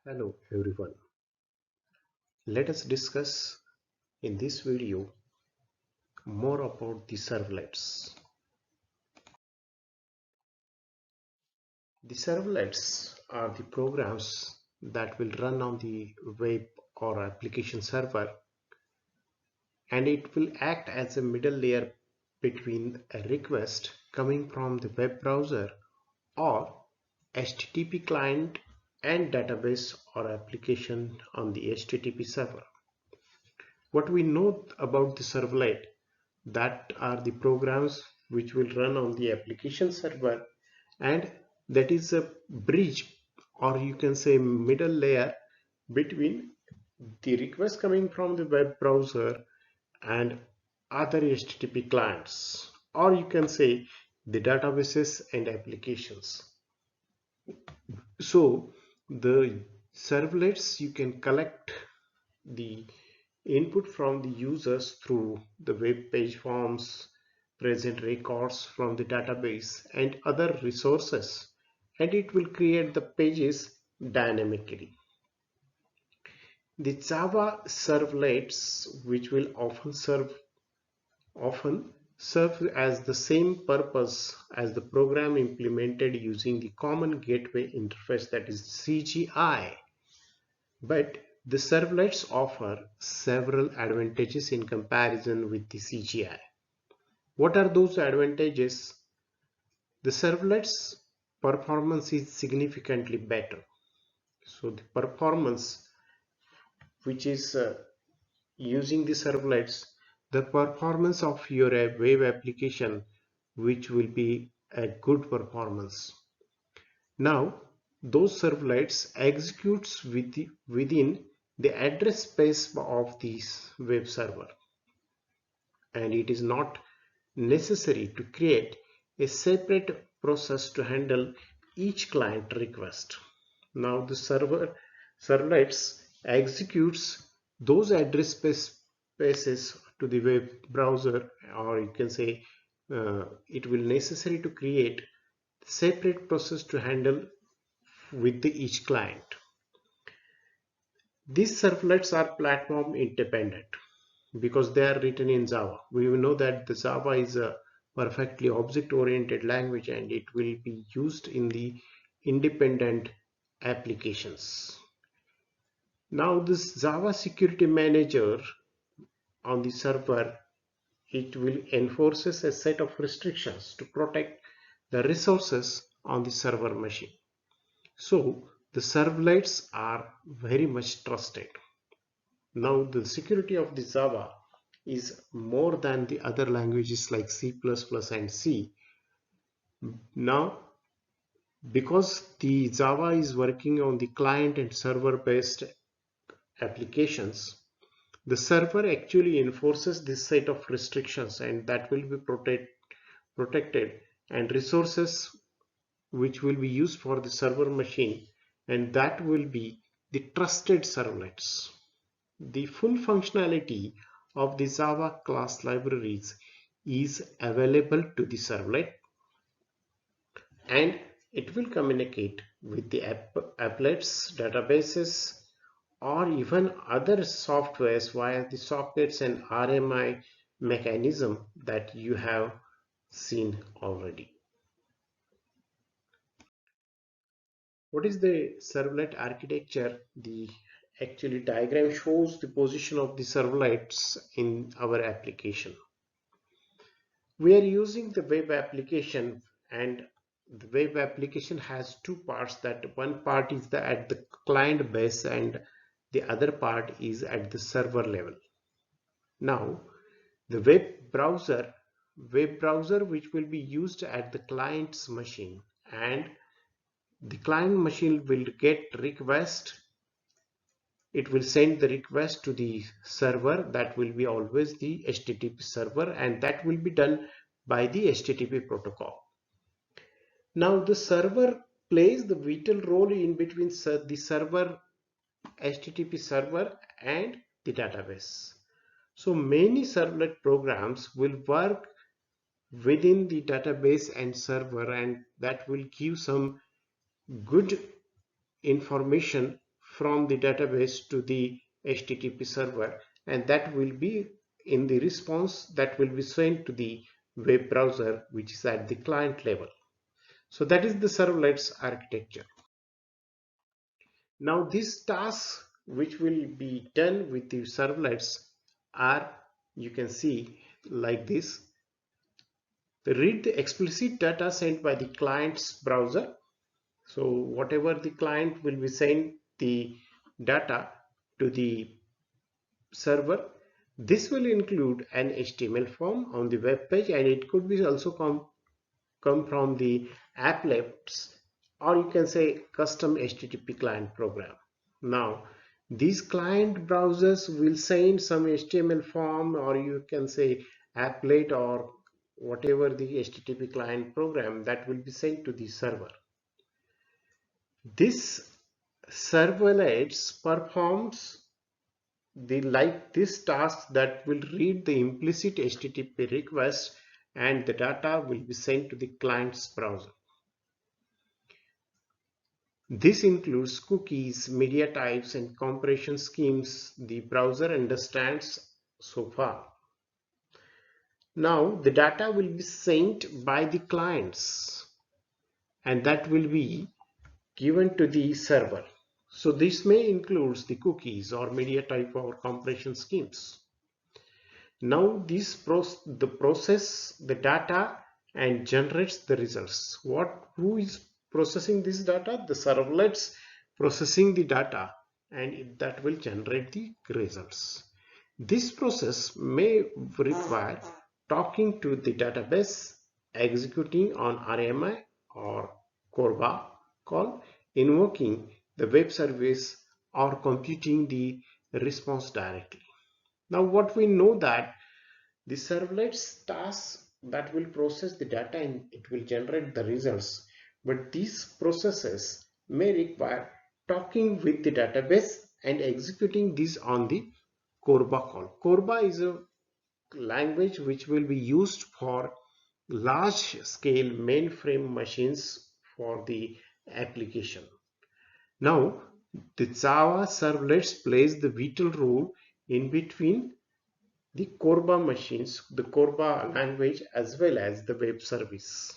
Hello everyone. Let us discuss in this video more about the servlets. The servlets are the programs that will run on the web or application server, and it will act as a middle layer between a request coming from the web browser or HTTP client and database or application on the HTTP server. What we know about the servlet, that are the programs which will run on the application server, and that is a bridge, or you can say middle layer, between the request coming from the web browser and other HTTP clients, or you can say the databases and applications. So the servlets, you can collect the input from the users through the web page forms, present records from the database and other resources, and it will create the pages dynamically. The Java servlets, which will often serve as the same purpose as the program implemented using the common gateway interface, that is CGI. But the servlets offer several advantages in comparison with the CGI. What are those advantages? The servlets performance is significantly better. So the performance which is using the servlets, the performance of your web application, which will be a good performance. Now those servlets executes within the address space of this web server, and it is not necessary to create a separate process to handle each client request. Now the servlets executes those address spaces to the web browser, or you can say it will necessary to create separate process to handle with each client. These servlets are platform independent because they are written in Java. We know that the Java is a perfectly object-oriented language, and it will be used in the independent applications. Now this Java Security Manager on the server, it will enforces a set of restrictions to protect the resources on the server machine. So the servlets are very much trusted. Now the security of the Java is more than the other languages like C++ and C. Now because the Java is working on the client and server based applications, the server actually enforces this set of restrictions, and that will be protected, and resources which will be used for the server machine, and that will be the trusted servlets. The full functionality of the Java class libraries is available to the servlet, and it will communicate with the applets, databases, or even other softwares via the sockets and RMI mechanism that you have seen already. What is the servlet architecture? The actually diagram shows the position of the servlets in our application. We are using the web application, and the web application has two parts. That one part is at the client base, and the other part is at the server level. Now the web browser which will be used at the client's machine, and the client machine will get request. It will send the request to the server, that will be always the HTTP server, and that will be done by the HTTP protocol. Now the server plays the vital role in between the server, HTTP server, and the database. So many servlet programs will work within the database and server, and that will give some good information from the database to the HTTP server, and that will be in the response that will be sent to the web browser, which is at the client level. So that is the servlets architecture. Now these tasks which will be done with the servlets are, you can see like this: read the explicit data sent by the client's browser. So whatever the client will be send the data to the server, this will include an HTML form on the web page, and it could be also come from the applets, or you can say custom HTTP client program. Now these client browsers will send some HTML form, or you can say applet, or whatever the HTTP client program that will be sent to the server. This servlets performs the like this task that will read the implicit HTTP request, and the data will be sent to the client's browser. This includes cookies, media types, and compression schemes the browser understands so far. Now the data will be sent by the clients, and that will be given to the server. So this may include the cookies or media type or compression schemes. Now this process the data and generates the results. Who is processing this data? The servlets processing the data, and that will generate the results. This process may require talking to the database, executing on RMI or CORBA call, invoking the web service, or computing the response directly. Now what we know that the servlets task that will process the data and it will generate the results, but these processes may require talking with the database and executing this on the CORBA call. CORBA is a language which will be used for large scale mainframe machines for the application. Now the Java servlets plays the vital role in between the CORBA machines, the CORBA language, as well as the web service.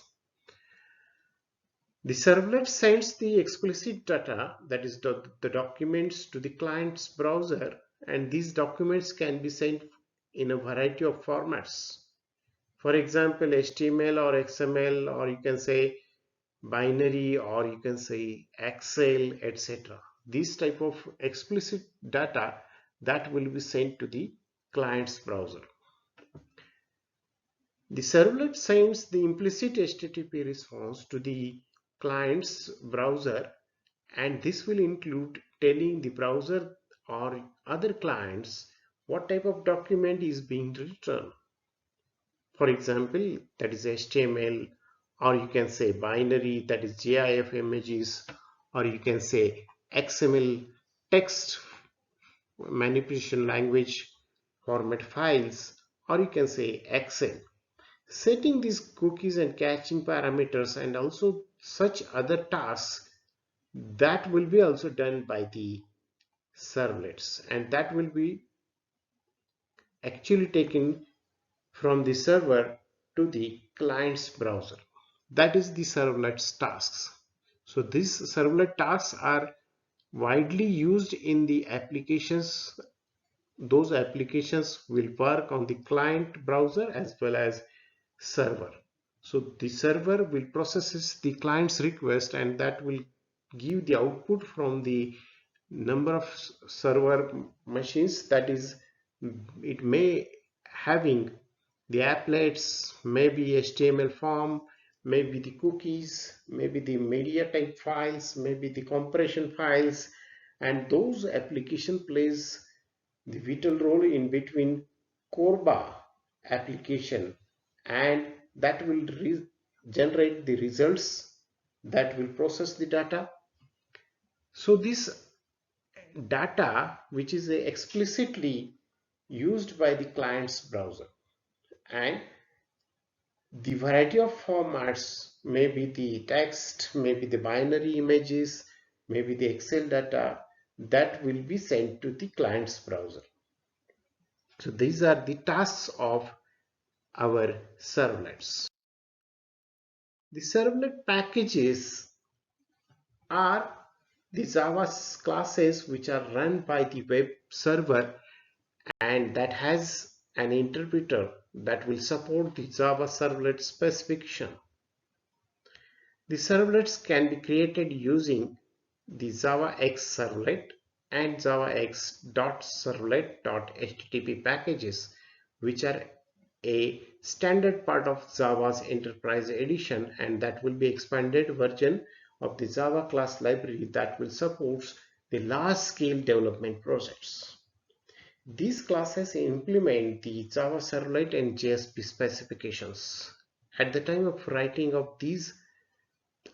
The servlet sends the explicit data, that is the documents, to the client's browser, and these documents can be sent in a variety of formats. For example, HTML or XML, or you can say binary, or you can say Excel, etc. This type of explicit data that will be sent to the client's browser. The servlet sends the implicit HTTP response to the client's browser, and this will include telling the browser or other clients what type of document is being returned. For example, that is HTML, or you can say binary, that is GIF images, or you can say XML text manipulation language format files, or you can say Excel. Setting these cookies and caching parameters and also such other tasks that will be also done by the servlets, and that will be actually taken from the server to the client's browser. That is the servlet's tasks. So these servlet tasks are widely used in the applications. Those applications will work on the client browser as well as server. So the server will process the client's request, and that will give the output from the number of server machines. That is, it may having the applets, maybe HTML form, maybe the cookies, maybe the media type files, maybe the compression files, and those application plays the vital role in between CORBA application, and that will generate the results, that will process the data. So this data which is explicitly used by the client's browser, and the variety of formats, maybe the text, maybe the binary images, maybe the Excel data, that will be sent to the client's browser. So these are the tasks of our servlets. The servlet packages are the Java classes which are run by the web server, and that has an interpreter that will support the Java servlet specification. The servlets can be created using the Java X servlet and Java X.servlet.http packages, which are a standard part of Java's Enterprise Edition, and that will be expanded version of the Java class library that will support the large-scale development projects. These classes implement the Java Servlet and JSP specifications. At the time of writing of these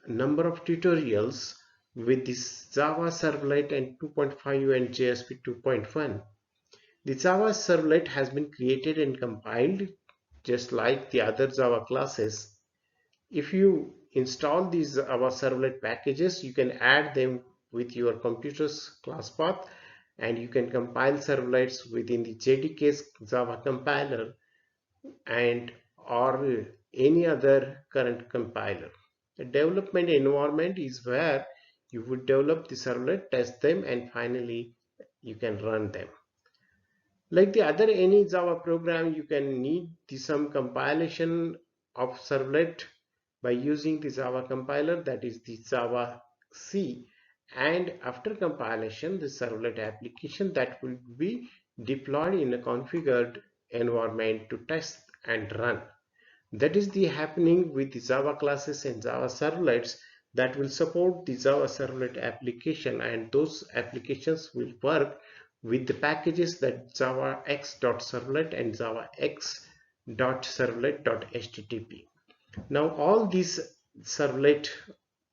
number of tutorials with this Java Servlet and 2.5 and JSP 2.1, the Java Servlet has been created and compiled just like the other Java classes. If you install these Java Servlet packages, you can add them with your computer's class path, and you can compile servlets within the JDK's Java compiler and or any other current compiler. The development environment is where you would develop the servlet, test them, and finally you can run them. Like the other any Java program, you can need some compilation of servlet by using the Java compiler, that is the Java C, and after compilation the servlet application that will be deployed in a configured environment to test and run. That is the happening with the Java classes and Java servlets that will support the Java servlet application, and those applications will work with the packages that Java X.servlet and Java X.servlet.http. Now all these servlet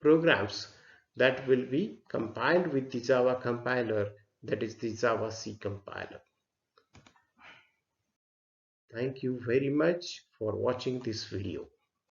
programs that will be compiled with the Java compiler, that is the Java C compiler. Thank you very much for watching this video.